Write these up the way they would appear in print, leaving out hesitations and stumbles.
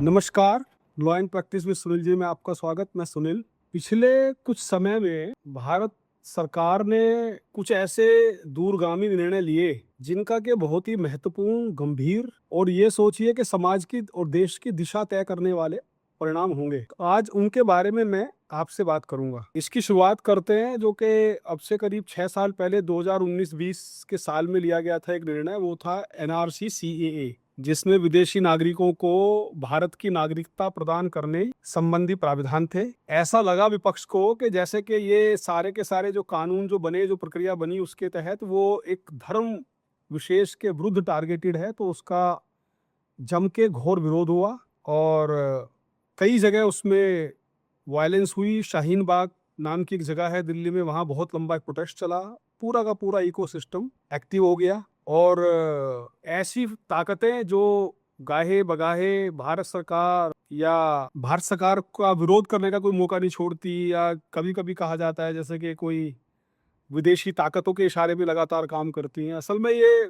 नमस्कार, law and practice में सुनील जी में आपका स्वागत। मैं सुनील। पिछले कुछ समय में भारत सरकार ने कुछ ऐसे दूरगामी निर्णय लिए जिनका के बहुत ही महत्वपूर्ण, गंभीर और ये सोचिए कि समाज की और देश की दिशा तय करने वाले परिणाम होंगे। तो आज उनके बारे में मैं आपसे बात करूंगा। इसकी शुरुआत करते हैं जो कि अब से करीब 6 साल पहले 2019-20 के साल में लिया गया था एक निर्णय, वो था एनआरसी सीएए, जिसमें विदेशी नागरिकों को भारत की नागरिकता प्रदान करने संबंधी प्राविधान थे। ऐसा लगा विपक्ष को कि जैसे कि ये सारे के सारे जो कानून जो बने, जो प्रक्रिया बनी, उसके तहत वो एक धर्म विशेष के विरुद्ध टारगेटेड है, तो उसका जम के घोर विरोध हुआ और कई जगह उसमें वायलेंस हुई। शाहीन बाग नाम की एक जगह है दिल्ली में, वहाँ बहुत लंबा एक प्रोटेस्ट चला। पूरा का पूरा इकोसिस्टम एक्टिव हो गया और ऐसी ताकतें जो गाहे बगाहे भारत सरकार का विरोध करने का कोई मौका नहीं छोड़ती, या कभी कभी कहा जाता है जैसे कि कोई विदेशी ताकतों के इशारे पे लगातार काम करती हैं। असल में ये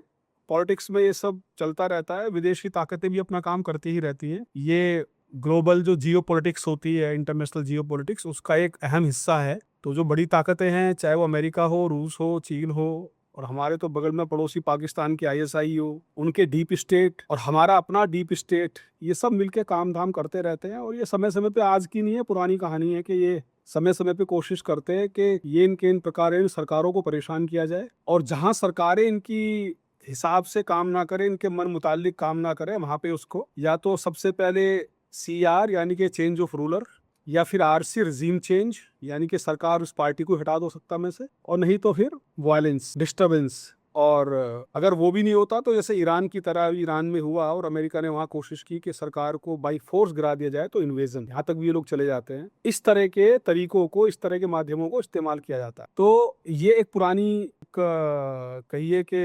पॉलिटिक्स में ये सब चलता रहता है। विदेशी ताकतें भी अपना काम करती ही रहती हैं। ये ग्लोबल जो जियो पॉलिटिक्स होती है, इंटरनेशनल जियो पॉलिटिक्स, उसका एक अहम हिस्सा है। तो जो बड़ी ताकतें हैं, चाहे वो अमेरिका हो, रूस हो, चीन हो, और हमारे तो बगल में पड़ोसी पाकिस्तान की आईएसआई हो, उनके डीप स्टेट और हमारा अपना डीप स्टेट, ये सब मिलके काम धाम करते रहते हैं। और ये समय समय पे, आज की नहीं है, पुरानी कहानी है कि ये समय समय पे कोशिश करते हैं कि ये इनके इन प्रकार इन सरकारों को परेशान किया जाए, और जहां सरकारें इनकी हिसाब से काम ना करें, इनके मन मुतालिक काम ना करें, वहां पे उसको या तो सबसे पहले सीआर यानी कि चेंज ऑफ रूलर, या फिर आरसी रिजीम चेंज यानी कि सरकार उस पार्टी को हटा दो सत्ता में से, और नहीं तो फिर वायलेंस, डिस्टरबेंस। और अगर वो भी नहीं होता तो जैसे ईरान की तरह ईरान में हुआ और अमेरिका ने वहां कोशिश की कि सरकार को बाई फोर्स गिरा दिया जाए, तो इन्वेजन, यहाँ तक भी ये लोग चले जाते हैं। इस तरह के तरीकों को, इस तरह के माध्यमों को इस्तेमाल किया जाता है। तो ये एक पुरानी कहिए कि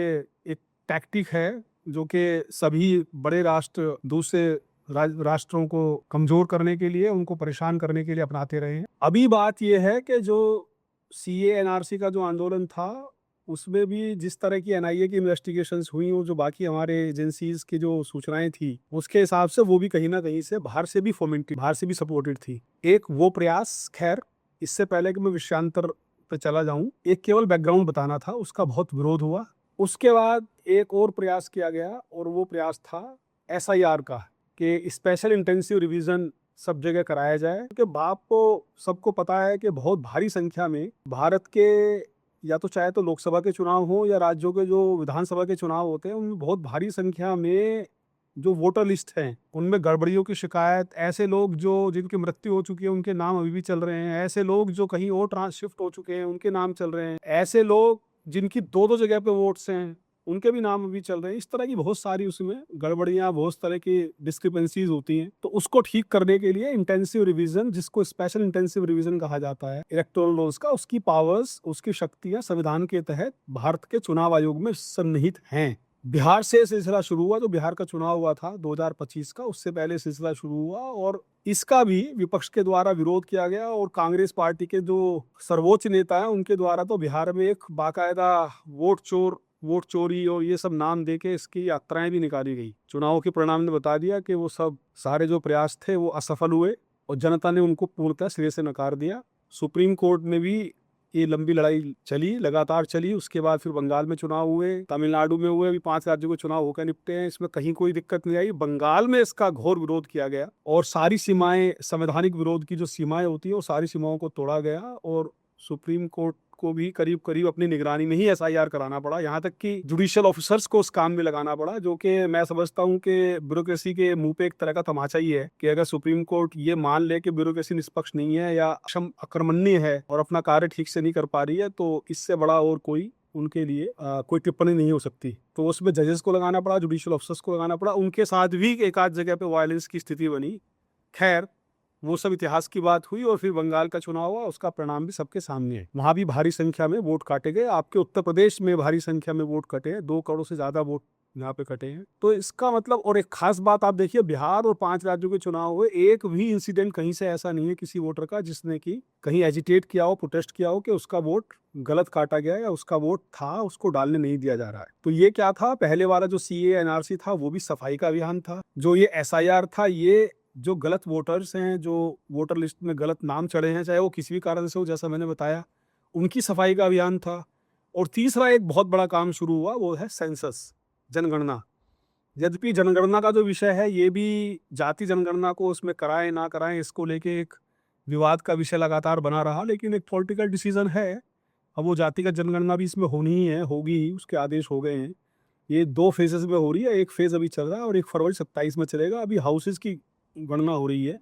एक टैक्टिक है जो कि सभी बड़े राष्ट्र दूसरे राष्ट्रों को कमजोर करने के लिए, उनको परेशान करने के लिए अपनाते रहे हैं। अभी बात यह है कि जो सीए एनआरसी का जो आंदोलन था, उसमें भी जिस तरह की एनआईए की इन्वेस्टिगेशंस हुई और जो बाकी हमारे एजेंसीज की जो सूचनाएं थी, उसके हिसाब से वो भी कहीं ना कहीं से बाहर से भी फोमेंटेड, बाहर से भी सपोर्टेड थी। एक वो प्रयास, खैर इससे पहले कि मैं विषयांतर पे चला जाऊं, एक केवल बैकग्राउंड बताना था, उसका बहुत विरोध हुआ। उसके बाद एक और प्रयास किया गया और वो प्रयास था एसआईआर का, कि स्पेशल इंटेंसिव रिवीजन सब जगह कराया जाए। क्योंकि बाप को सबको पता है कि बहुत भारी संख्या में भारत के, या तो चाहे तो लोकसभा के चुनाव हो या राज्यों के जो विधानसभा के चुनाव होते हैं, उनमें बहुत भारी संख्या में जो वोटर लिस्ट हैं, उनमें गड़बड़ियों की शिकायत, ऐसे लोग जो जिनकी मृत्यु हो चुकी है उनके नाम अभी भी चल रहे हैं, ऐसे लोग जो कहीं और ट्रांसशिफ्ट हो चुके हैं उनके नाम चल रहे हैं, ऐसे लोग जिनकी दो दो जगह पे वोट्स हैं उनके भी नाम अभी चल रहे हैं। इस तरह की बहुत सारी उसमें गड़बड़ियां, बहुत तरह की डिस्क्रिपेंसीज होती हैं। तो उसको ठीक करने के लिए इंटेंसिव रिवीजन, जिसको स्पेशल इंटेंसिव रिवीजन कहा जाता है इलेक्टोरल लॉज का, उसकी पावर्स, उसकी शक्तियां संविधान के तहत भारत के चुनाव आयोग में सन्निहित हैं। बिहार से सिलसिला शुरू हुआ, जो बिहार का चुनाव हुआ था 2025 का, उससे पहले सिलसिला शुरू हुआ और इसका भी विपक्ष के द्वारा विरोध किया गया। और कांग्रेस पार्टी के जो सर्वोच्च नेता हैं, उनके द्वारा तो बिहार में एक बाकायदा वोट चोर, वोट चोरी और ये सब नाम देके इसकी यात्राएं भी निकाली गई। चुनाव के परिणाम ने बता दिया कि वो सब सारे जो प्रयास थे वो असफल हुए और जनता ने उनको पूर्णतः सिरे से नकार दिया। सुप्रीम कोर्ट में भी ये लंबी लड़ाई चली, लगातार चली। उसके बाद फिर बंगाल में चुनाव हुए, तमिलनाडु में हुए, अभी 5 राज्यों के चुनाव होकर निपटे हैं, इसमें कहीं कोई दिक्कत नहीं आई। बंगाल में इसका घोर विरोध किया गया और सारी सीमाएं, संवैधानिक विरोध की जो सीमाएं होती है, वो सारी सीमाओं को तोड़ा गया और सुप्रीम कोर्ट को भी करीब करीब अपनी निगरानी में ही एसआईआर कराना पड़ा। यहाँ तक कि जुडिशियल ऑफिसर्स को उस काम में लगाना पड़ा, जो कि मैं समझता हूँ कि ब्यूरोक्रेसी के मुंह पे एक तरह का तमाचा ही है कि अगर सुप्रीम कोर्ट ये मान ले कि ब्यूरोक्रेसी निष्पक्ष नहीं है या अकर्मण्य है और अपना कार्य ठीक से नहीं कर पा रही है, तो इससे बड़ा और कोई उनके लिए कोई टिप्पणी नहीं हो सकती। तो उसमें जजेस को लगाना पड़ा, जुडिशियल ऑफिसर्स को लगाना पड़ा। उनके साथ भी एक आध जगह पे वायलेंस की स्थिति बनी। खैर, वो सब इतिहास की बात हुई और फिर बंगाल का चुनाव हुआ, उसका परिणाम भी सबके सामने है। वहां भी भारी संख्या में वोट काटे गए। आपके उत्तर प्रदेश में भारी संख्या में वोट कटे हैं, 2 करोड़ से ज्यादा वोट यहाँ पे कटे हैं। तो इसका मतलब, और एक खास बात आप देखिए, बिहार और 5 राज्यों के चुनाव हुए, एक भी इंसिडेंट कहीं से ऐसा नहीं है किसी वोटर का जिसने की कहीं एजिटेट किया हो, प्रोटेस्ट किया हो कि उसका वोट गलत काटा गया या उसका वोट था उसको डालने नहीं दिया जा रहा है। तो ये क्या था, पहले वाला जो सीए एनआरसी था वो भी सफाई का अभियान था। जो ये एसआईआर था, ये जो गलत वोटर्स हैं, जो वोटर लिस्ट में गलत नाम चढ़े हैं, चाहे वो किसी भी कारण से हो, जैसा मैंने बताया, उनकी सफाई का अभियान था। और तीसरा एक बहुत बड़ा काम शुरू हुआ, वो है सेंसस, जनगणना। यद्यपि जनगणना का जो विषय है, ये भी जाति जनगणना को उसमें कराएं ना कराएं, इसको लेके एक विवाद का विषय लगातार बना रहा, लेकिन एक पॉलिटिकल डिसीजन है। अब वो जातिगत जनगणना भी इसमें होनी ही है, होगी ही, उसके आदेश हो गए हैं। ये 2 फेजेज़ में हो रही है, एक फेज़ अभी चल रहा है और 1 फरवरी 27 में चलेगा। अभी हाउसेज़ की गणना हो रही है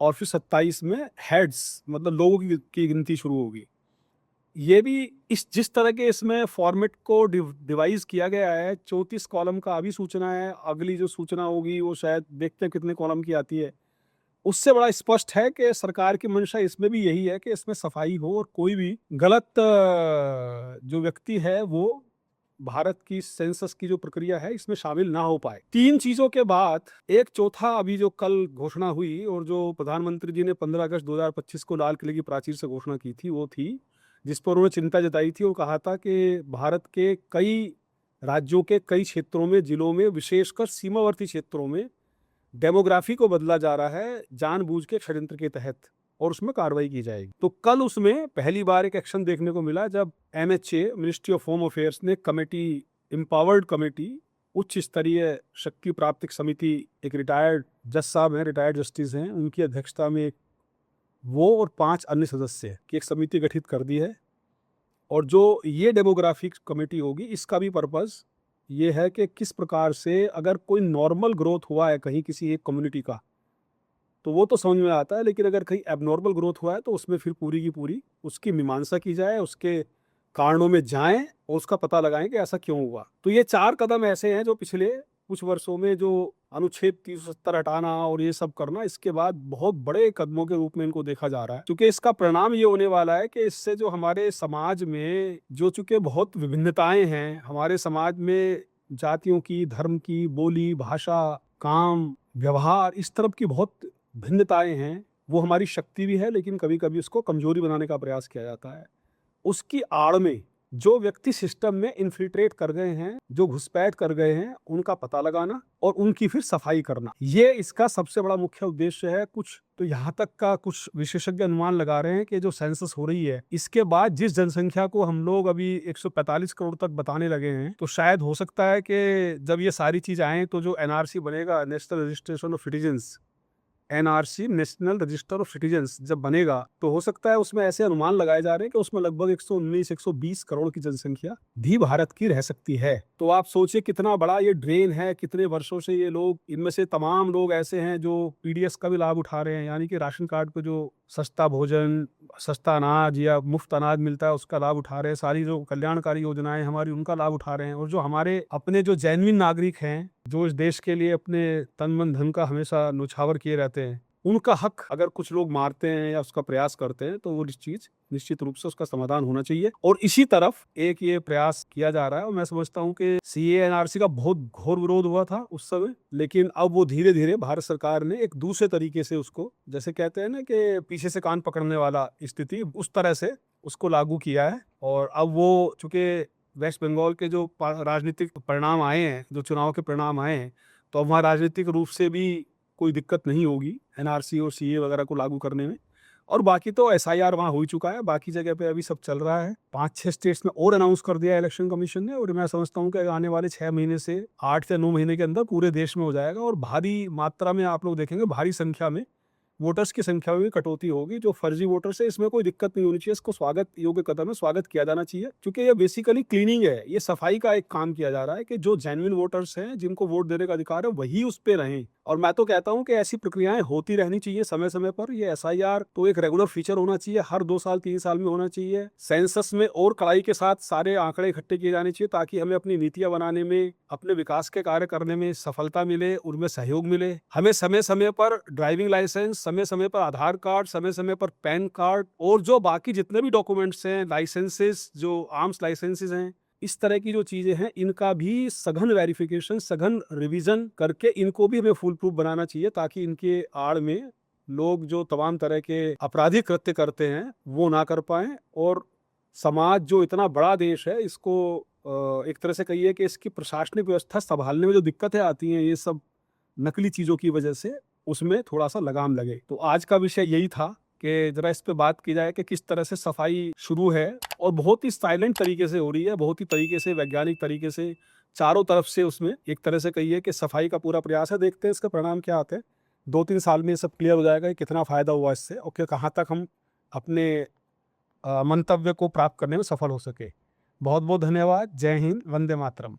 और फिर 27 में हेड्स, मतलब लोगों की गिनती शुरू होगी। ये भी इस जिस तरह के इसमें फॉर्मेट को डिवाइस किया गया है, 34 कॉलम का अभी सूचना है, अगली जो सूचना होगी वो शायद देखते हैं कितने कॉलम की आती है। उससे बड़ा स्पष्ट है कि सरकार की मंशा इसमें भी यही है कि इसमें सफाई हो और कोई भी गलत जो व्यक्ति है वो भारत की सेंसस की जो प्रक्रिया है इसमें शामिल ना हो पाए। 3 चीजों के बाद एक चौथा अभी जो कल घोषणा हुई और जो प्रधानमंत्री जी ने 15 अगस्त 2025 को लाल किले की प्राचीर से घोषणा की थी, वो थी जिस पर उन्होंने चिंता जताई थी और कहा था कि भारत के कई राज्यों के कई क्षेत्रों में, जिलों में, विशेषकर सीमावर्ती क्षेत्रों में डेमोग्राफी को बदला जा रहा है जानबूझ के षड्यंत्र के तहत और उसमें कार्रवाई की जाएगी। तो कल उसमें पहली बार एक एक्शन देखने को मिला जब MHA, ministry of home affairs ने कमेटी, एम्पावर्ड कमेटी, उच्च स्तरीय शक्ति प्राप्ति समिति, एक रिटायर्ड जज साहब हैं, रिटायर्ड जस्टिस हैं, उनकी अध्यक्षता में एक वो और 5 अन्य सदस्य की एक समिति गठित कर दी है। और जो ये डेमोग्राफिक कमेटी होगी, इसका भी पर्पज़ ये है कि किस प्रकार से अगर कोई नॉर्मल ग्रोथ हुआ है कहीं किसी एक कम्युनिटी का, तो वो तो समझ में आता है, लेकिन अगर कहीं एबनॉर्मल ग्रोथ हुआ है तो उसमें फिर पूरी की पूरी उसकी मीमांसा की जाए, उसके कारणों में जाएं और उसका पता लगाएं कि ऐसा क्यों हुआ। तो ये 4 कदम ऐसे हैं जो पिछले कुछ वर्षों में, जो अनुच्छेद 370 हटाना और ये सब करना, इसके बाद बहुत बड़े कदमों के रूप में इनको देखा जा रहा है, क्योंकि इसका परिणाम ये होने वाला है कि इससे जो हमारे समाज में जो चूंकि बहुत विभिन्नताएं हैं, हमारे समाज में जातियों की, धर्म की, बोली, भाषा, काम, व्यवहार, इस तरफ की बहुत भिन्नताएं हैं, वो हमारी शक्ति भी है, लेकिन कभी कभी उसको कमजोरी बनाने का प्रयास किया जाता है। उसकी आड़ में जो व्यक्ति सिस्टम में इन्फिल्ट्रेट कर गए हैं, जो घुसपैठ कर गए हैं, उनका पता लगाना और उनकी फिर सफाई करना, ये इसका सबसे बड़ा मुख्य उद्देश्य है। कुछ तो यहाँ तक का कुछ विशेषज्ञ अनुमान लगा रहे हैं कि जो सेंसस हो रही है, इसके बाद जिस जनसंख्या को हम लोग अभी 145 करोड़ तक बताने लगे हैं, तो शायद हो सकता है कि जब ये सारी चीज आए तो जो एनआरसी बनेगा, national registration of citizens, NRC, national register of citizens, जब बनेगा तो हो सकता है उसमें ऐसे अनुमान लगाए जा रहे हैं कि उसमें लगभग 119-120 करोड़ की जनसंख्या भी भारत की रह सकती है। तो आप सोचिए कितना बड़ा ये ड्रेन है, कितने वर्षों से ये लोग, इनमें से तमाम लोग ऐसे हैं जो पीडीएस का भी लाभ उठा रहे हैं, यानी कि राशन कार्ड पे जो सस्ता भोजन, सस्ता अनाज या मुफ्त अनाज मिलता है उसका लाभ उठा रहे हैं, सारी जो कल्याणकारी योजनाएं हमारी उनका लाभ उठा रहे हैं। और जो हमारे अपने जो जेन्युइन नागरिक हैं, जो इस देश के लिए अपने तन मन धन का हमेशा न्योछावर किए रहते हैं, उनका हक अगर कुछ लोग मारते हैं या उसका प्रयास करते हैं तो वो चीज निश्चित रूप से उसका समाधान होना चाहिए। और इसी तरफ एक ये प्रयास किया जा रहा है और मैं समझता हूँ कि सीए एनआरसी का बहुत घोर विरोध हुआ था उस समय, लेकिन अब वो धीरे धीरे भारत सरकार ने एक दूसरे तरीके से उसको, जैसे कहते हैं ना कि पीछे से कान पकड़ने वाला स्थिति, उस तरह से उसको लागू किया है। और अब वो चूंकि वेस्ट बंगाल के जो राजनीतिक परिणाम आए हैं, जो चुनाव के परिणाम आए हैं, तो अब वहाँ राजनीतिक रूप से भी कोई दिक्कत नहीं होगी एनआरसी और सीए वगैरह को लागू करने में। और बाकी तो एसआईआर वहाँ हो ही चुका है, बाकी जगह पे अभी सब चल रहा है। 5-6 स्टेट्स में और अनाउंस कर दिया इलेक्शन कमीशन ने, और मैं समझता हूँ कि आने वाले 6 महीने से 8 से 9 महीने के अंदर पूरे देश में हो जाएगा। और भारी मात्रा में आप लोग देखेंगे, भारी संख्या में वोटर्स की संख्या में भी कटौती होगी। जो फर्जी वोटर्स है, इसमें कोई दिक्कत नहीं होनी चाहिए, इसको स्वागत योग्य कदम है, स्वागत किया जाना चाहिए, क्योंकि ये बेसिकली क्लीनिंग है, ये सफाई का एक काम किया जा रहा है कि जो जेन्युइन वोटर्स हैं, जिनको वोट देने का अधिकार है, वही उस पे रहें। और मैं तो कहता हूं कि ऐसी प्रक्रियाएं होती रहनी चाहिए समय समय पर। ये एसआईआर तो एक रेगुलर फीचर होना चाहिए, हर 2 साल 3 साल में होना चाहिए। सेंसस में और कड़ाई के साथ सारे आंकड़े इकट्ठे किए जाने चाहिए, ताकि हमें अपनी नीतियां बनाने में, अपने विकास के कार्य करने में सफलता मिले, उनमें सहयोग मिले। हमें समय समय पर ड्राइविंग लाइसेंस, समय समय पर आधार कार्ड, समय समय पर पैन कार्ड, और जो बाकी जितने भी डॉक्यूमेंट्स हैं, लाइसेंसेस, जो आर्म्स लाइसेंसेस हैं, इस तरह की जो चीजें हैं, इनका भी सघन वेरिफिकेशन, सघन रिवीजन करके इनको भी हमें फुल प्रूफ बनाना चाहिए, ताकि इनके आड़ में लोग जो तमाम तरह के आपराधिक कृत्य करते हैं वो ना कर पाएं। और समाज जो इतना बड़ा देश है, इसको एक तरह से कहिए कि इसकी प्रशासनिक व्यवस्था संभालने में जो दिक्कतें आती हैं, ये सब नकली चीजों की वजह से, उसमें थोड़ा-सा लगाम लगे। तो आज का विषय यही था कि ज़रा इस पे बात की जाए कि किस तरह से सफाई शुरू है और बहुत ही साइलेंट तरीके से हो रही है, बहुत ही तरीके से वैज्ञानिक तरीके से चारों तरफ से उसमें एक तरह से कहिए कि सफाई का पूरा प्रयास है। देखते हैं इसका परिणाम क्या आते हैं। 2-3 साल में ये सब क्लियर हो जाएगा कि कितना फ़ायदा हुआ इससे और कि कहाँ तक हम अपने मंतव्य को प्राप्त करने में सफल हो सके। बहुत-बहुत धन्यवाद। जय हिंद, वंदे मातरम।